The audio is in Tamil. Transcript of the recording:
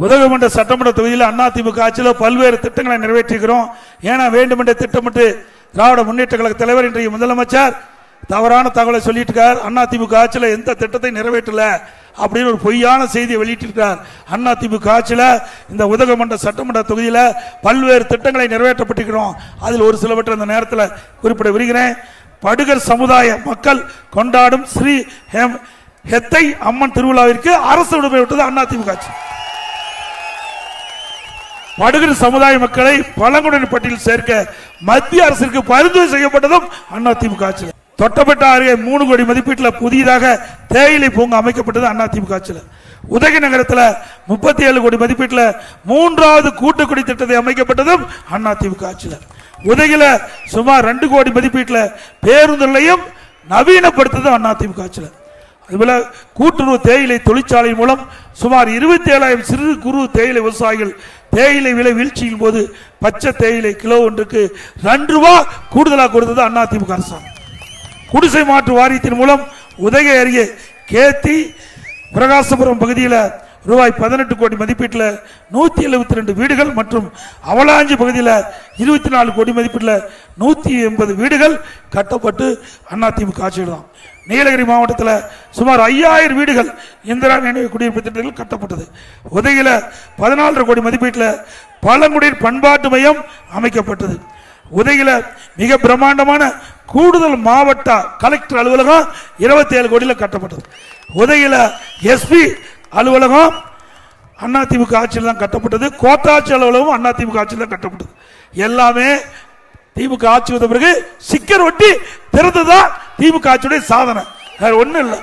உதகமண்டல சட்டமன்ற தொகுதியில் அதிமுக ஆட்சியில் பல்வேறு திட்டங்களை நிறைவேற்றிக்கிறோம். ஏன்னா வேண்டுமென்றே திட்டமிட்டு திராவிட முன்னேற்ற கழக தலைவர் இன்றைய முதலமைச்சர் தவறான தகவலை சொல்லிட்டு இருக்கார். அதிமுக ஆட்சியில் எந்த திட்டத்தை நிறைவேற்றல அப்படின்னு ஒரு பொய்யான செய்தியை வெளியிட்டிருக்கிறார். அதிமுக ஆட்சியில் இந்த உதகமண்டல சட்டமன்ற தொகுதியில் பல்வேறு திட்டங்களை நிறைவேற்றப்பட்டிருக்கிறோம். அதில் ஒரு சிலவற்றை அந்த நேரத்தில் குறிப்பிட விரும்புகிறேன். படுகர் சமுதாய மக்கள் கொண்டாடும் ஸ்ரீ ஹெத்தை அம்மன் திருவிழாவிற்கு அரசு விடுமுறை விட்டது அதிமுக ஆட்சி. படுகர் சமுதாய மக்களை பழங்குடியினர் பட்டியலில் சேர்க்க மத்திய அரசிற்கு பரிந்துரை செய்யப்பட்டதும் அதிமுக ஆட்சியில். தொட்டப்பட்ட அருகே 3 கோடி மதிப்பீட்டில் புதிதாக தேயிலை பூங்கா அமைக்கப்பட்டது அதிமுக ஆட்சியில். உதகை நகரத்தில் 37 கோடி மதிப்பீட்டில் 3வது கூட்டுக்குடி திட்டத்தை அமைக்கப்பட்டதும் அதிமுக ஆட்சியில். உதகையில் சுமார் 2 கோடி மதிப்பீட்டில் பேருந்து நிலையம் நவீனப்படுத்தது அதிமுக ஆட்சியில். அதுபோல கூட்டுறவு தேயிலை தொழிற்சாலை மூலம் சுமார் 27,000 சிறு குறு தேயிலை விவசாயிகள் தேயிலை விலை வீழ்ச்சியின் போது பச்சை தேயிலை கிலோ ஒன்றுக்கு 2 ரூபாய் கூடுதலாக கொடுத்தது அதிமுக அரசாங்கம். குடிசை மாற்று வாரியத்தின் மூலம் உதகை அருகே கேத்தி பிரகாசபுரம் பகுதியில் ரூபாய் 18 கோடி மதிப்பீட்டில் 172 வீடுகள் மற்றும் அவலாஞ்சி பகுதியில் 24 கோடி மதிப்பீட்டில் 180 வீடுகள் கட்டப்பட்டு அதிமுக ஆட்சியில் தான். நீலகிரி மாவட்டத்தில் சுமார் 5000 வீடுகள் இந்திரா நினைவு குடியிருப்பு திட்டங்கள் கட்டப்பட்டது. உதகையில் 14 கோடி மதிப்பீட்டில் பழங்குடியினர் பண்பாட்டு மையம் அமைக்கப்பட்டது. உதகையில் மிக பிரம்மாண்டமான கூடுதல் மாவட்ட கலெக்டர் அலுவலகம் 27 கோடியில் கட்டப்பட்டது. உதகையில் எஸ்பி அலுவலகம் அதிமுக ஆட்சியில் தான் கட்டப்பட்டது. கோட்டாட்சி அலுவலகம் அதிமுக ஆட்சியில் தான் கட்டப்பட்டது. எல்லாமே திமுக ஆட்சி வந்த பிறகு சிக்கர் ஒட்டி திறந்துதான் திமுக ஆட்சியுடைய சாதனை, வேற ஒன்றும் இல்லை.